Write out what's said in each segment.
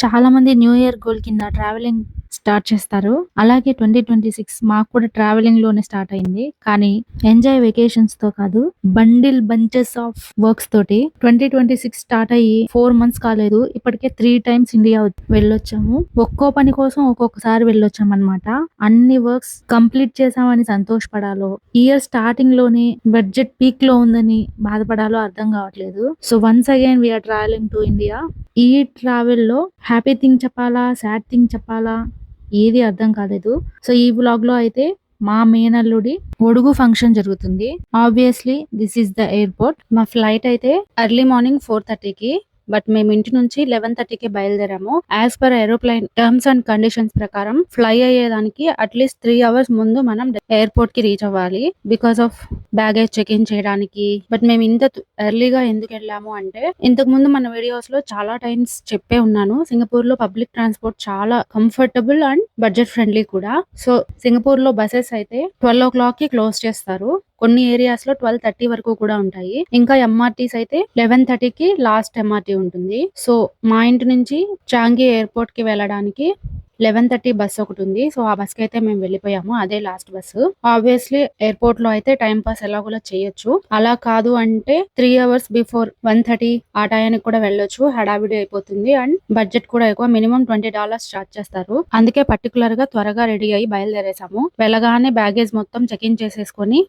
చాలా మంది new year goal కింద ట్రావెలింగ్ స్టార్ట్ చేస్తారు. అలాగే 2026 మాకు కూడా ట్రావెలింగ్ లోనే స్టార్ట్ అయింది. కానీ ఎంజాయ్ వెకేషన్స్ తో కాదు, బంచెస్ ఆఫ్ వర్క్స్ తోటి. 2026 స్టార్ట్ అయ్యి 4 మంత్స్ కాలేదు, ఇప్పటికే 3 టైమ్స్ ఇండియా వెళ్ళొచ్చాము. ఒక్కో పని కోసం ఒక్కొక్కసారి వెళ్ళొచ్చాం అనమాట. అన్ని వర్క్స్ కంప్లీట్ చేసామని సంతోషపడాలో, ఇయర్ స్టార్టింగ్ లోనే బడ్జెట్ పీక్ లో ఉందని బాధపడాలో అర్థం కావట్లేదు. So once again we're travelling to India. ఈ ట్రావెల్ లో హ్యాపీ థింగ్ చెప్పాలా, సాడ్ థింగ్ చెప్పాలా, ఏది అర్థం కాలేదు. సో ఈ బ్లాగ్ లో అయితే మా మేనల్లుడి ఒడుగు ఫంక్షన్ జరుగుతుంది. Obviously this is the airport. మా ఫ్లైట్ అయితే ఎర్లీ మార్నింగ్ 4:30కి, బట్ మేము ఇంటి నుంచి 11:30కి బయలుదేరాము. As per aeroplane terms and conditions ప్రకారం ఫ్లై అయ్యేదానికి అట్లీస్ట్ 3 అవర్స్ ముందు మనం ఎయిర్పోర్ట్ కి రీచ్ అవ్వాలి, because of baggage check in చేయడానికి. బట్ మేము ఇంత ఎర్లీగా ఎందుకు వెళ్ళాము అంటే, ఇంతకు ముందు మన వీడియోస్ లో చాలా టైమ్స్ చెప్పే ఉన్నాను, సింగపూర్ లో పబ్లిక్ ట్రాన్స్పోర్ట్ చాలా కంఫర్టబుల్ అండ్ బడ్జెట్ ఫ్రెండ్లీ కూడా. సో సింగపూర్ లో బసెస్ అయితే 12 o'clock కి క్లోజ్ చేస్తారు. కొన్ని ఏరియాస్ లో 12:30 వరకు కూడా ఉంటాయి. ఇంకా ఎంఆర్టీస్ అయితే 11:30కి లాస్ట్ ఎంఆర్టీ ఉంటుంది. సో మా ఇంటి నుంచి చాంగి ఎయిర్పోర్ట్ కి వెళ్ళడానికి 11:30 బస్ ఒకటి ఉంది. సో ఆ బస్ కి అయితే మేము వెళ్ళిపోయాము, అదే లాస్ట్ బస్సు. ఆబ్వియస్లీ ఎయిర్పోర్ట్ లో అయితే టైం పాస్ ఎలాగోలా చేయొచ్చు. అలా కాదు అంటే 3 అవర్స్ బిఫోర్ 1:30 ఆ టయానికి కూడా వెళ్ళొచ్చు. హడావిడి అయిపోతుంది అండ్ బడ్జెట్ కూడా ఎక్కువ, మినిమం $20 చార్జ్ చేస్తారు. అందుకే పర్టికులర్ గా త్వరగా రెడీ అయ్యి బయలుదేరేసాము. వెళ్ళగానే బ్యాగేజ్ మొత్తం చెక్ ఇన్ చేసేసుకొని,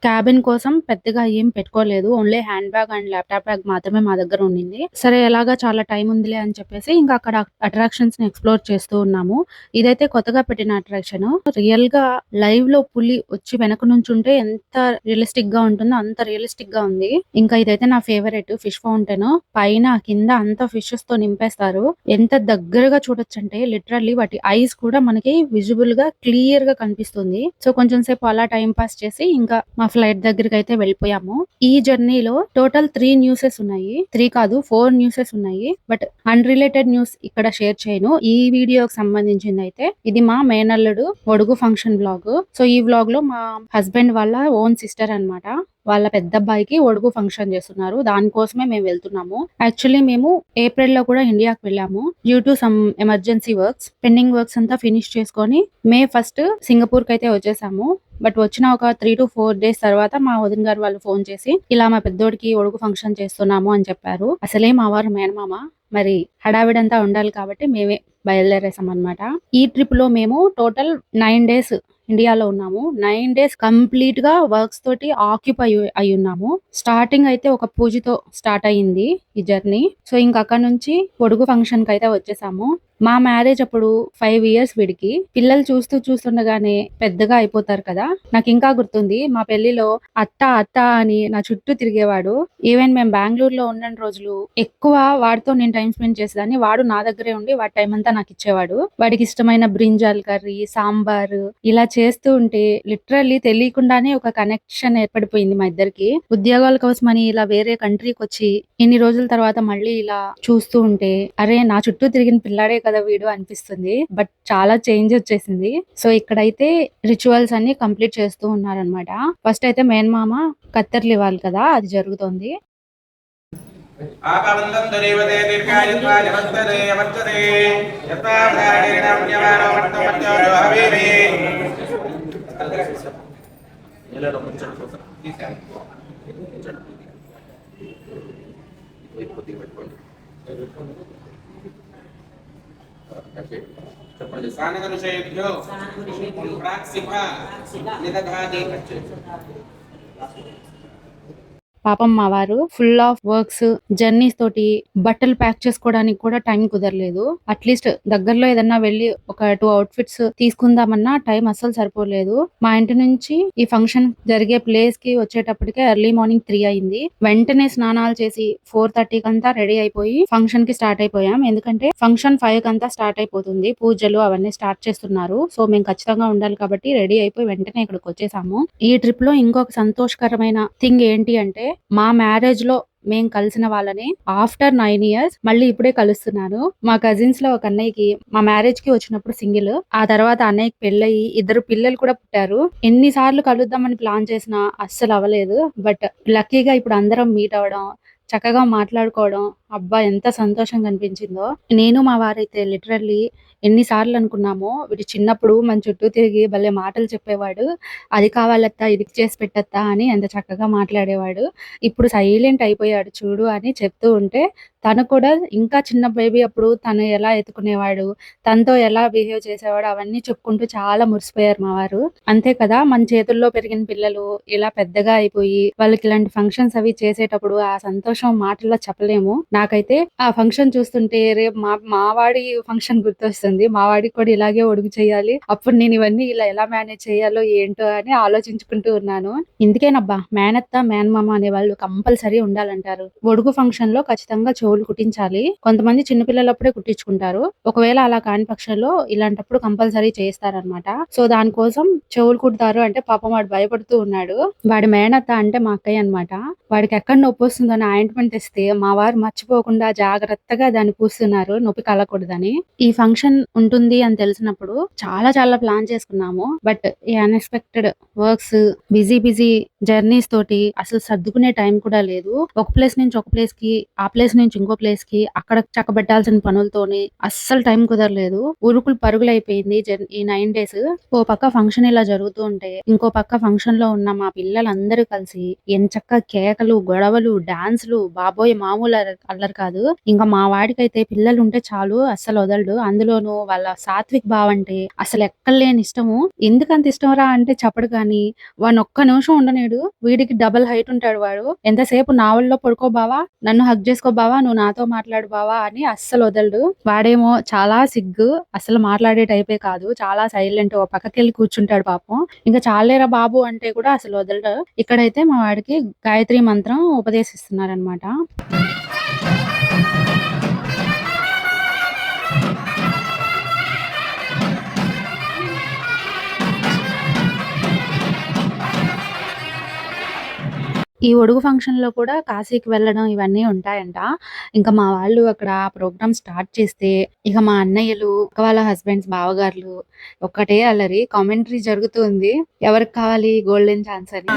క్యాబిన్ కోసం పెద్దగా ఏం పెట్టుకోలేదు, only hand bag and laptop bag మాత్రమే మా దగ్గర ఉండింది. సరే ఎలాగా చాలా టైం ఉందిలే అని చెప్పేసి ఇంకా అక్కడ అట్రాక్షన్స్ ని ఎక్స్ప్లోర్ చేస్తూ ఉన్నాము. ఇదైతే కొత్తగా పెట్టిన అట్రాక్షన్. రియల్ గా లైవ్ లో పులి వచ్చి వెనక నుంచి ఉంటే ఎంత రియలిస్టిక్ గా ఉంటుందో అంత రియలిస్టిక్ గా ఉంది. ఇంకా ఇదైతే నా ఫేవరెట్ ఫిష్ ఫౌంటైన్. పైన కింద అంతా ఫిషెస్ తో నింపేస్తారు. ఎంత దగ్గరగా చూడొచ్చు అంటే లిటరల్లీ వాటి ఐస్ కూడా మనకి విజిబుల్ గా క్లియర్ గా కనిపిస్తుంది. సో కొంచెం సేపు అలా టైం పాస్ చేసి ఇంకా మా ఫ్లైట్ దగ్గరికి అయితే వెళ్ళిపోయాము. ఈ జర్నీలో టోటల్ 3 న్యూసెస్ ఉన్నాయి. 3 కాదు 4 న్యూసెస్ ఉన్నాయి. బట్ అన్రిలేటెడ్ న్యూస్ ఇక్కడ షేర్ చేయను. ఈ వీడియోకి సంబంధించింది అయితే ఇది మా మేనల్లుడు ఒడుగు ఫంక్షన్ బ్లాగ్. సో ఈ బ్లాగ్ లో మా హస్బెండ్ వాళ్ళ ఓన్ సిస్టర్ అన్నమాట, వాళ్ళ పెద్ద అబ్బాయికి ఒడుగు ఫంక్షన్ చేస్తున్నారు. దానికోసమే మేము వెళ్తున్నాము. యాక్చువల్లీ మేము ఏప్రిల్ లో కూడా ఇండియాకి వెళ్ళాము. Due to some emergency works, pending works అంతా ఫినిష్ చేసుకొని మే 1 సింగపూర్ కి అయితే వచ్చేసాము. బట్ వచ్చిన ఒక 3 to 4 days తర్వాత మా వదిన గారు వాళ్ళు ఫోన్ చేసి ఇలా మా పెద్దోడికి ఒడుగు ఫంక్షన్ చేస్తున్నాము అని చెప్పారు. అసలే మా వారు మేనమామ, మరి హడావిడంతా ఉండాలి కాబట్టి మేమే బయలుదేరేసాం అనమాట. ఈ ట్రిప్ లో మేము టోటల్ 9 days ఇండియాలో ఉన్నాము. 9 days కంప్లీట్ గా వర్క్స్ తోటి ఆక్యుపై అయి ఉన్నాము. స్టార్టింగ్ అయితే ఒక పూజతో స్టార్ట్ అయ్యింది ఈ జర్నీ. సో ఇంకా అక్కడ నుంచి పొడుగు ఫంక్షన్ కి అయితే వచ్చేసాము. మా మ్యారేజ్ అప్పుడు 5 years వీడికి. పిల్లలు చూస్తుండగానే పెద్దగా అయిపోతారు కదా. నాకు ఇంకా గుర్తుంది, మా పెళ్లిలో అత్త అత్త అని నా చుట్టూ తిరిగేవాడు. ఈవెన్ మేము బెంగళూరులో ఉన్న రోజులు ఎక్కువ వాడితో నేను టైం స్పెండ్ చేసేదాన్ని. వాడు నా దగ్గరే ఉండి వాడి టైం అంతా నాకు ఇచ్చేవాడు. వాడికి ఇష్టమైన బ్రింజాల్ కర్రీ, సాంబార్ ఇలా చేస్తూ ఉంటే లిటరల్లీ తెలియకుండానే ఒక కనెక్షన్ ఏర్పడిపోయింది మా ఇద్దరికి. ఉద్యోగాల కోసమని ఇలా వేరే కంట్రీకి వచ్చి ఇన్ని రోజుల తర్వాత మళ్ళీ ఇలా చూస్తూ ఉంటే, అరే నా చుట్టూ తిరిగిన పిల్లాడే కదా వీడు అనిపిస్తుంది. బట్ చాలా చేంజ్ వచ్చేసింది. సో ఇక్కడైతే రిచువల్స్ అన్ని కంప్లీట్ చేస్తూ ఉన్నారనమాట. ఫస్ట్ అయితే మేనమామ కత్తెర్లు ఇవ్వాలి కదా, అది జరుగుతోంది. పాపం మా వారు ఫుల్ ఆఫ్ వర్క్స్, జర్నీస్ తోటి బట్టలు ప్యాక్ చేసుకోవడానికి కూడా టైం కుదరలేదు. అట్లీస్ట్ దగ్గరలో ఏదన్నా వెళ్ళి ఒక 2 outfits తీసుకుందామన్నా టైం అస్సలు సరిపోలేదు. మా ఇంటి నుంచి ఈ ఫంక్షన్ జరిగే ప్లేస్ కి వచ్చేటప్పటికే ఎర్లీ మార్నింగ్ 3 అయింది. వెంటనే స్నానాలు చేసి 4:30 కంతా రెడీ అయిపోయి ఫంక్షన్ కి స్టార్ట్ అయిపోయాం. ఎందుకంటే ఫంక్షన్ 5 కంతా స్టార్ట్ అయిపోతుంది. పూజలు అవన్నీ స్టార్ట్ చేస్తున్నారు. సో మేము ఖచ్చితంగా ఉండాలి కాబట్టి రెడీ అయిపోయి వెంటనే ఇక్కడికి వచ్చేసాము. ఈ ట్రిప్ లో ఇంకొక సంతోషకరమైన థింగ్ ఏంటి అంటే, మా మ్యారేజ్ లో మేము కలిసిన వాళ్ళని ఆఫ్టర్ 9 years మళ్ళీ ఇప్పుడే కలుస్తున్నాను. మా కజిన్స్ లో ఒక అన్నయ్యకి మా మ్యారేజ్ కి వచ్చినప్పుడు సింగిల్, ఆ తర్వాత అన్నయ్యకి పెళ్ళయి 2 పిల్లలు కూడా పుట్టారు. ఎన్నిసార్లు కలుద్దామని ప్లాన్ చేసినా అస్సలు అవ్వలేదు. బట్ లక్కీగా ఇప్పుడు అందరం మీట్ అవ్వడం, చక్కగా మాట్లాడుకోవడం అబ్బా! ఎంత సంతోషంగా అనిపించిందో. నేను మా వారైతే లిటరల్లీ ఎన్ని సార్లు అనుకున్నామో వీడు చిన్నప్పుడు మన చుట్టూ తిరిగి భలే మాటలు చెప్పేవాడు. అది కావాలత్తా, ఇది చేసి పెట్టత్తా అని ఎంత చక్కగా మాట్లాడేవాడు. ఇప్పుడు సైలెంట్ అయిపోయాడు చూడు అని చెప్తూ ఉంటే తను కూడా ఇంకా చిన్న బేబీ అప్పుడు తను ఎలా ఎత్తుకునేవాడు, తనతో ఎలా బిహేవ్ చేసేవాడు అవన్నీ చెప్పుకుంటూ చాలా మురిసిపోయారు మా వారు. అంతే కదా, మన చేతుల్లో పెరిగిన పిల్లలు ఇలా పెద్దగా అయిపోయి వాళ్ళకి ఇలాంటి ఫంక్షన్స్ అవి చేసేటప్పుడు ఆ సంతోషం మాటల్లో చెప్పలేము. నాకైతే ఆ ఫంక్షన్ చూస్తుంటే రేపు మా వాడి ఫంక్షన్ గుర్తొస్తుంది. మా వాడికి కూడా ఇలాగే ఒడుగు చేయాలి, అప్పుడు నేను ఇవన్నీ ఇలా ఎలా మేనేజ్ చేయాలో ఏంటో అని ఆలోచించుకుంటూ ఉన్నాను. ఇందుకేనబ్బా మేనత్త మేనమామ అనే వాళ్ళు కంపల్సరీ ఉండాలంటారు. ఒడుగు ఫంక్షన్ లో ఖచ్చితంగా చెవులు కుట్టించాలి. కొంతమంది చిన్నపిల్లలప్పుడే కుట్టించుకుంటారు. ఒకవేళ అలా కాని పక్షంలో ఇలాంటప్పుడు కంపల్సరీ చేస్తారనమాట. సో దానికోసం చెవులు కుడతారు అంటే పాపం వాడు భయపడుతూ ఉన్నాడు. వాడి మేనత్త అంటే మా అక్కయ్య అనమాట. వాడికి ఎక్కడ నొప్పి వస్తుందని ఆయింట్మెంట్ తెస్తే మా వారు మర్చిపోకుండా జాగ్రత్తగా దాన్ని పూస్తున్నారు నొప్పి కలగకూడదని. ఈ ఫంక్షన్ ఉంటుంది అని తెలిసినప్పుడు చాలా చాలా ప్లాన్ చేసుకున్నాము. బట్ ఈ అన్ఎక్స్పెక్టెడ్ వర్క్స్, బిజీ జర్నీస్ తోటి అసలు సర్దుకునే టైం కూడా లేదు. ఒక ప్లేస్ నుంచి ఒక ప్లేస్ కి, ఆ ప్లేస్ నుంచి ఇంకో ప్లేస్ కి అక్కడ చక్కబెట్టాల్సిన పనులతోని అస్సలు టైం కుదరలేదు. ఉరుకులు పరుగులు అయిపోయింది ఈ 9 days. ఓ పక్క ఫంక్షన్ ఇలా జరుగుతూ ఉంటే ఇంకో పక్క ఫంక్షన్ లో ఉన్న మా పిల్లలందరూ కలిసి ఎంచక్క కేకలు, గొడవలు, డాన్సులు, బాబోయ్ మామూలు అల్లరి కాదు. ఇంకా మా వాడికైతే పిల్లలు ఉంటే చాలు అస్సలు వదలడు. అందులోనూ వాళ్ళ సాత్విక్ బావ అంటే అసలు ఎక్కడలేని ఇష్టము. ఎందుకంత ఇష్టంరా అంటే చెప్పడు కానీ వాడిని ఒక్క నిమిషం ఉండనేడు. వీడికి డబల్ హైట్ ఉంటాడు వాడు. ఎంతసేపు నా ఒళ్ళో పడుకో బావా, నన్ను హగ్ చేసుకో బావా, నువ్వు నాతో మాట్లాడు బావా అని అస్సలు వదలడు. వాడేమో చాలా సిగ్గు, అసలు మాట్లాడే టైపే కాదు, చాలా సైలెంట్. ఓ పక్కకెళ్ళి కూర్చుంటాడు పాపం. ఇంకా చాలేరా బాబు అంటే కూడా అసలు వదలడు. ఇక్కడైతే మా వాడికి గాయత్రి మంత్రం ఉపదేశిస్తున్నారనమాట. ఈ ఒడుగు ఫంక్షన్ లో కూడా కాశీకి వెళ్ళడం ఇవన్నీ ఉంటాయంట. ఇంకా మా వాళ్ళు అక్కడ ప్రోగ్రామ్ స్టార్ట్ చేస్తే ఇక మా అన్నయ్యలు, వాళ్ళ హస్బెండ్స్, బావగారులు ఒక్కటే అల్లరి. కామెంటరీ జరుగుతుంది, ఎవరికి కావాలి గోల్డెన్ ఛాన్స్ అని.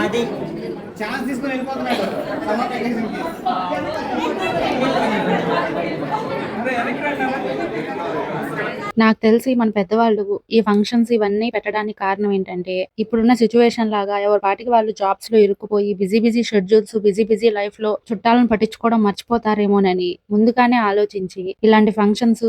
నాకు తెలిసి మన పెద్దవాళ్ళు ఈ ఫంక్షన్స్ ఇవన్నీ పెట్టడానికి కారణం ఏంటంటే ఇప్పుడున్న సిచ్యువేషన్ లాగా ఎవరి పాటికి వాళ్ళు జాబ్స్ లో ఇరుక్కుపోయి బిజీ షెడ్యూల్స్, బిజీ లైఫ్ లో చుట్టాలను పట్టించుకోవడం మర్చిపోతారేమోనని ముందుగానే ఆలోచించి ఇలాంటి ఫంక్షన్స్,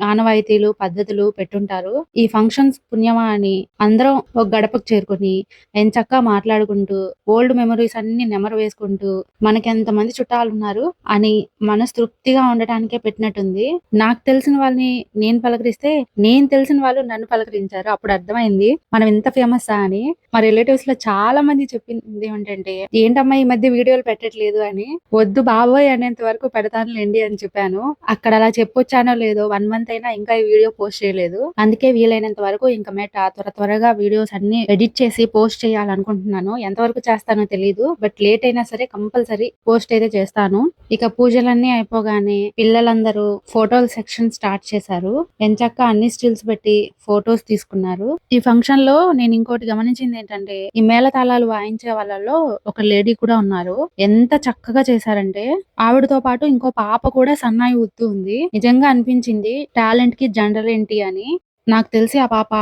ఆనవాయితీలు, పద్ధతులు పెట్టుంటారు. ఈ ఫంక్షన్స్ పుణ్యమా అని అందరం ఒక గడపకు చేరుకుని ఎంచక్కా మాట్లాడుకుంటూ ఓల్డ్ మెమరీస్ అన్ని నెమరు వేసుకుంటూ మనకి మంది చుట్టాలు ఉన్నారు అని మనస్తృప్తిగా ఉండటానికే పెట్టినట్టుంది. నాకు తెలిసిన వాళ్ళని నేను పలకరిస్తే నేను తెలిసిన వాళ్ళు నన్ను పలకరించారు. అప్పుడు అర్థమైంది మనం ఇంత ఫేమస్ అని. మా రిలేటివ్స్ లో చాలా మంది చెప్పింది ఏంటంటే ఏంటమ్మా ఈ మధ్య వీడియోలు పెట్టట్లేదు అని. వద్దు బాబోయ్ అనేంత వరకు పెడతానులేండి అని చెప్పాను. అక్కడ అలా చెప్పొచ్చానో లేదో 1 month అయినా ఇంకా ఈ వీడియో పోస్ట్ చేయలేదు. అందుకే వీలైనంత వరకు ఇంకా త్వరగా వీడియోస్ అన్ని ఎడిట్ చేసి పోస్ట్ చేయాలనుకుంటున్నాను. ఎంతవరకు చేస్తానో తెలియదు, బట్ లేట్ అయినా సరే కంపల్సరీ పోస్ట్ అయితే చేస్తాను. ఇక పూజలన్నీ అయిపోగానే పిల్లలందరూ ఫోటోల సెక్షన్ స్టార్ట్ చేశారు. ఎంచక్క అన్ని స్టిల్స్ పెట్టి ఫొటోస్ తీసుకున్నారు. ఈ ఫంక్షన్ లో నేను ఇంకోటి గమనించింది ఏంటంటే ఈ మేళతాళాలు వాయించే వాళ్ళలో ఒక లేడీ కూడా ఉన్నారు. ఎంత చక్కగా చేశారంటే ఆవిడతో పాటు ఇంకో పాప కూడా సన్నాయి ఊతూ ఉంది. నిజంగా అనిపించింది టాలెంట్ కి జెండర్ ఏంటి అని. నాకు తెలిసి ఆ పాప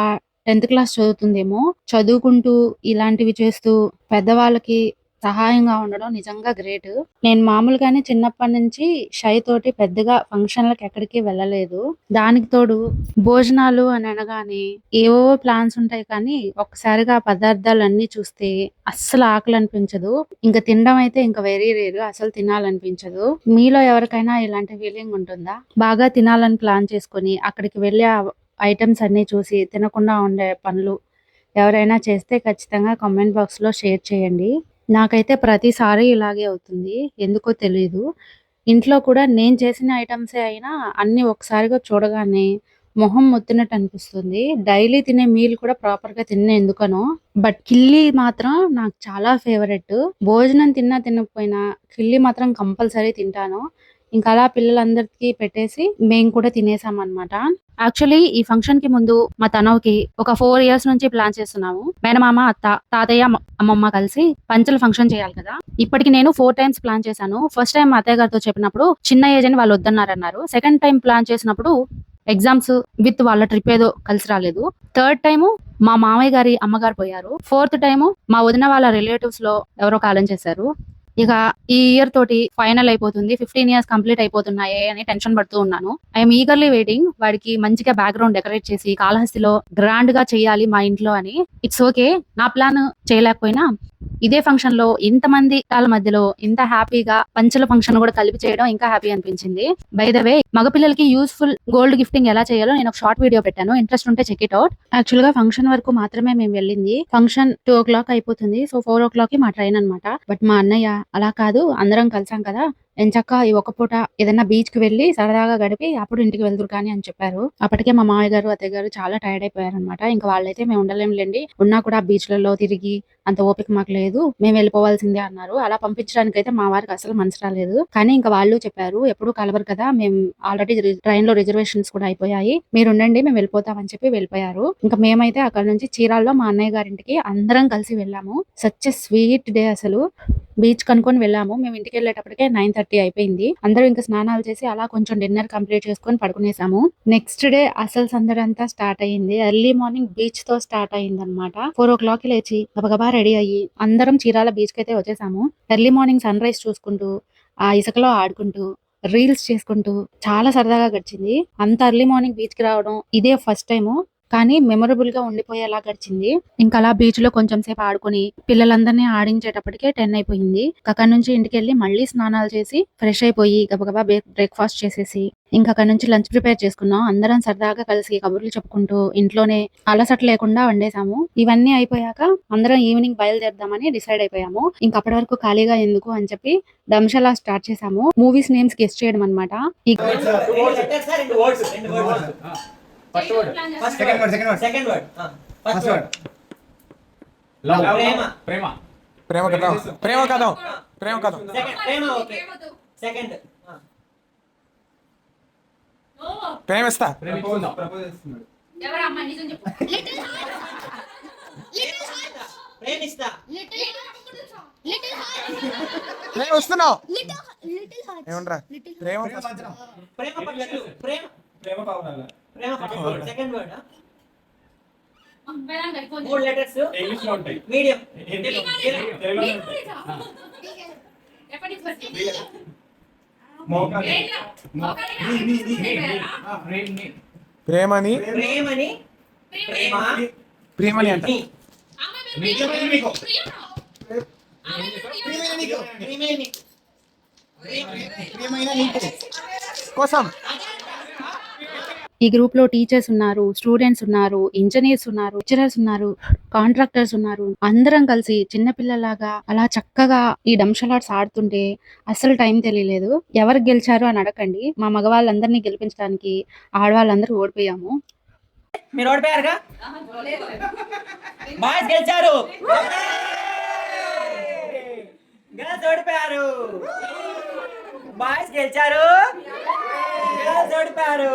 10th class చదువుతుందేమో. చదువుకుంటూ ఇలాంటివి చేస్తూ పెద్దవాళ్ళకి సహాయంగా ఉండడం నిజంగా గ్రేట్. నేను మామూలుగానే చిన్నప్పటి నుంచి షై తోటి పెద్దగా ఫంక్షన్లకు ఎక్కడికి వెళ్ళలేదు. దానికి తోడు భోజనాలు అని అనగానే ఏవో ప్లాన్స్ ఉంటాయి కానీ ఒక్కసారిగా పదార్థాలన్నీ చూస్తే అస్సలు ఆకలి అనిపించదు. ఇంకా తినడం అయితే ఇంకా వెరీ రేర్, అసలు తినాలనిపించదు. మీలో ఎవరికైనా ఇలాంటి ఫీలింగ్ ఉంటుందా? బాగా తినాలని ప్లాన్ చేసుకుని అక్కడికి వెళ్ళే ఐటమ్స్ అన్ని చూసి తినకుండా ఉండే పనులు ఎవరైనా చేస్తే ఖచ్చితంగా కామెంట్ బాక్స్ లో షేర్ చేయండి. నాకైతే ప్రతిసారి ఇలాగే అవుతుంది, ఎందుకో తెలీదు. ఇంట్లో కూడా నేను చేసిన ఐటమ్సే అయినా అన్ని ఒకసారిగా చూడగానే మొహం మొత్తినట్టు అనిపిస్తుంది. డైలీ తినే మీల్ కూడా ప్రాపర్ గా తిన్న ఎందుకనో. బట్ కిల్లీ మాత్రం నాకు చాలా ఫేవరెట్. భోజనం తిన్నా తినకపోయినా కిల్లీ మాత్రం కంపల్సరీ తింటాను. ఇంకా అలా పిల్లలందరికీ పెట్టేసి మేము కూడా తినేసాం అనమాట. యాక్చువల్లీ ఈ ఫంక్షన్ కి ముందు మా తనవుకి ఒక 4 years నుంచి ప్లాన్ చేస్తున్నాము. మేనమామ, అత్త, తాతయ్య, అమ్మమ్మ కలిసి పంచల ఫంక్షన్ చేయాలి కదా. ఇప్పటికి నేను 4 times ప్లాన్ చేశాను. ఫస్ట్ టైం అత్తయ్య గారితో చెప్పినప్పుడు చిన్న ఏజ్ అని వాళ్ళు వద్దన్నారన్నారు. సెకండ్ టైం ప్లాన్ చేసినప్పుడు ఎగ్జామ్స్ విత్ వాళ్ళ ట్రిప్ ఏదో కలిసి రాలేదు. థర్డ్ టైము మా మామయ్య గారి అమ్మగారు పోయారు. ఫోర్త్ టైము మా వదిన వాళ్ళ రిలేటివ్స్ లో ఎవరో కాలం చేశారు. ఇక ఈ ఇయర్ తోటి ఫైనల్ అయిపోతుంది. 15 years కంప్లీట్ అయిపోతున్నాయి అని టెన్షన్ పడుతూ ఉన్నాను. ఐఎమ్ ఈగర్లీ వెయిటింగ్ వాడికి మంచిగా బ్యాక్గ్రౌండ్ డెకరేట్ చేసి కాళహస్తిలో గ్రాండ్ గా చేయాలి మా ఇంట్లో అని. ఇట్స్ ఓకే, నా ప్లాన్ చేయలేకపోయినా ఇదే ఫంక్షన్ లో ఇంతమంది వాళ్ళ మధ్యలో ఇంత హ్యాపీగా పంచల ఫంక్షన్ కూడా కలిపి చేయడం ఇంకా హ్యాపీ అనిపించింది. బై ద వే, మగపిల్లలకి యూస్ఫుల్ గోల్డ్ గిఫ్టింగ్ ఎలా చేయాలో నేను ఒక షార్ట్ వీడియో పెట్టాను. ఇంట్రెస్ట్ ఉంటే చెక్ ఇట్ అవుట్. యాక్చువల్ గా ఫంక్షన్ వరకు మాత్రమే మేము వెళ్ళింది. ఫంక్షన్ 2 o'clock అయిపోతుంది. సో 4 o'clock మా ట్రైన్ అనమాట. బట్ మా అన్నయ్య అలా కాదు, అందరం కలిసాం కదా, ఎంచక్క ఈ ఒక్క పూట ఏదైనా బీచ్ కి వెళ్లి సరదాగా గడిపి అప్పుడు ఇంటికి వెళ్తురు కానీ అని చెప్పారు. అప్పటికే మా మామయ్య గారు, అత్తయ్య గారు చాలా టైర్డ్ అయిపోయారు అనమాట. ఇంకా వాళ్ళైతే మేము ఉండలేంలేండి, ఉన్నా కూడా బీచ్ లలో తిరిగి అంత ఓపిక మాకు లేదు, మేము వెళ్ళిపోవాల్సిందే అన్నారు. అలా పంపించడానికి అయితే మా వారికి అసలు మనసు రాలేదు. కానీ ఇంకా వాళ్ళు చెప్పారు, ఎప్పుడు కలవరు కదా, మేము ఆల్రెడీ ట్రైన్ లో రిజర్వేషన్స్ కూడా అయిపోయాయి, మీరు ఉండండి మేము వెళ్ళిపోతామని చెప్పి వెళ్ళిపోయారు. ఇంకా మేమైతే అక్కడ నుంచి చీరాల్లో మా అన్నయ్య గారింటికి అందరం కలిసి వెళ్ళాము. సచ్ ఎ స్వీట్ డే అసలు. బీచ్ కనుక్కొని వెళ్ళాము. మేము ఇంటికి వెళ్ళేటప్పటికే 9:30 అయిపోయింది. అందరూ ఇంకా స్నానాలు చేసి అలా కొంచెం డిన్నర్ కంప్లీట్ చేసుకొని పడుకునేసాము. నెక్స్ట్ డే అసలు సందడంతా స్టార్ట్ అయ్యింది. ఎర్లీ మార్నింగ్ బీచ్ తో స్టార్ట్ అయింది అనమాట. 4 o'clock లేచి గబగబా రెడీ అయ్యి అందరం చీరాల బీచ్ కి అయితే వచ్చేసాము. ఎర్లీ మార్నింగ్ సన్ రైజ్ చూసుకుంటూ ఆ ఇసుకలో ఆడుకుంటూ రీల్స్ చేసుకుంటూ చాలా సరదాగా గడిచింది. అంత ఎర్లీ మార్నింగ్ బీచ్ కి రావడం ఇదే ఫస్ట్ టైము, కానీ మెమొరబుల్ గా ఉండిపోయేలా గడిచింది. ఇంకా అలా బీచ్ లో కొంచెం సేపు ఆడుకుని పిల్లలందరినీ ఆడించేటప్పటికే 10 అయిపోయింది. అక్కడ నుంచి ఇంటికి వెళ్ళి మళ్ళీ స్నానాలు చేసి ఫ్రెష్ అయిపోయి గబగబా బ్రేక్ఫాస్ట్ చేసేసి ఇంకా అక్కడ నుంచి లంచ్ ప్రిపేర్ చేసుకున్నాం. అందరం సరదాగా కలిసి కబుర్లు చెప్పుకుంటూ ఇంట్లోనే అలసట లేకుండా వండేసాము. ఇవన్నీ అయిపోయాక అందరం ఈవినింగ్ బయలుదేరదామని డిసైడ్ అయిపోయాము. ఇంకా అప్పటి వరకు ఖాళీగా ఎందుకు అని చెప్పి దంశలా స్టార్ట్ చేసాము. మూవీస్ నేమ్స్ గెస్ట్ చేయడం అనమాట. First word. Second word. First word. Love. Prema. Prema kadam. Second. Prema okay. Second. ప్రేమిస్తా. ప్రపోజ్ చేస్తున్నాడు. ఎవరు అమ్మ నిజం చెప్పు. Little heart. ప్రేమిస్తా. Little heart. నేను వస్తున్నావు. Little heart. ఏమంటారా? ప్రేమ పక్షులు. ప్రేమ పావనాల. సెకండ్ వర్డ్ మూడు లెటర్స్ ఇంగ్లీష్ లో ఉంటాయి. మీడియం ప్రేమని ప్రేమని అంట కోసం. ఈ గ్రూప్ లో టీచర్స్ ఉన్నారు, స్టూడెంట్స్ ఉన్నారు, ఇంజనీర్స్ ఉన్నారు, లెక్చరర్స్ ఉన్నారు, కాంట్రాక్టర్స్ ఉన్నారు. అందరం కలిసి చిన్నపిల్లలాగా అలా చక్కగా ఈ డంషలాట్స్ ఆడుతుంటే అసలు టైం తెలియలేదు. ఎవరు గెలిచారు అని అడగండి. మా మగవాళ్ళందరినీ గెలిపించడానికి ఆడవాళ్ళందరూ ఓడిపోయాము. మీరు ఓడిపోయారుగా, బాయ్స్ గెలిచారు, గర్ల్స్ ఓడిపోయారు. బాయ్స్ గెలిచారు, గర్ల్స్ ఓడిపోయారు.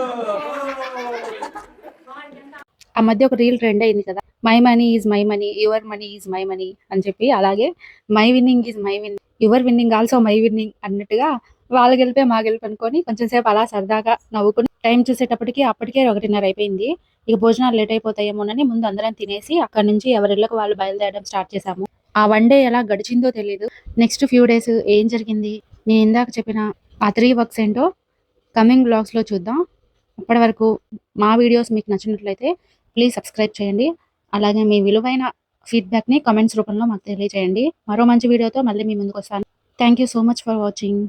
ఆ మధ్య ఒక రీల్ ట్రెండ్ అయింది కదా, my money is my money, your money is my money అని చెప్పి. అలాగే my winnowing is my winnowing, your winnowing also my winnowing అన్నట్టుగా వాళ్ళ గెలిపే మా గెలుపు అనుకొని కొంచెం సేపు అలా సరదాగా నవ్వుకుని టైం చూసేటప్పటికి అప్పటికే 1:30 అయిపోయింది. ఇక భోజనాలు లేట్ అయిపోతాయేమోనని ముందు అందరం తినేసి అక్కడ నుంచి ఎవరిళ్ళకు వాళ్ళు బయలుదేరడం స్టార్ట్ చేశాము. ఆ 1 day ఎలా గడిచిందో తెలియదు. నెక్స్ట్ ఫ్యూ డేస్ ఏం జరిగింది, నేను ఇందాక చెప్పిన ఆ 3 works ఏంటో కమింగ్ బ్లాగ్స్ లో చూద్దాం. అప్పటి వరకు మా వీడియోస్ మీకు నచ్చినట్లయితే ప్లీజ్ సబ్స్క్రైబ్ చేయండి. అలాగే మీ విలువైన ఫీడ్బ్యాక్ ని కామెంట్స్ రూపంలో మాకు తెలియజేయండి. మరో మంచి వీడియోతో మళ్ళీ మీ ముందుకు వస్తాను. Thank you so much for watching.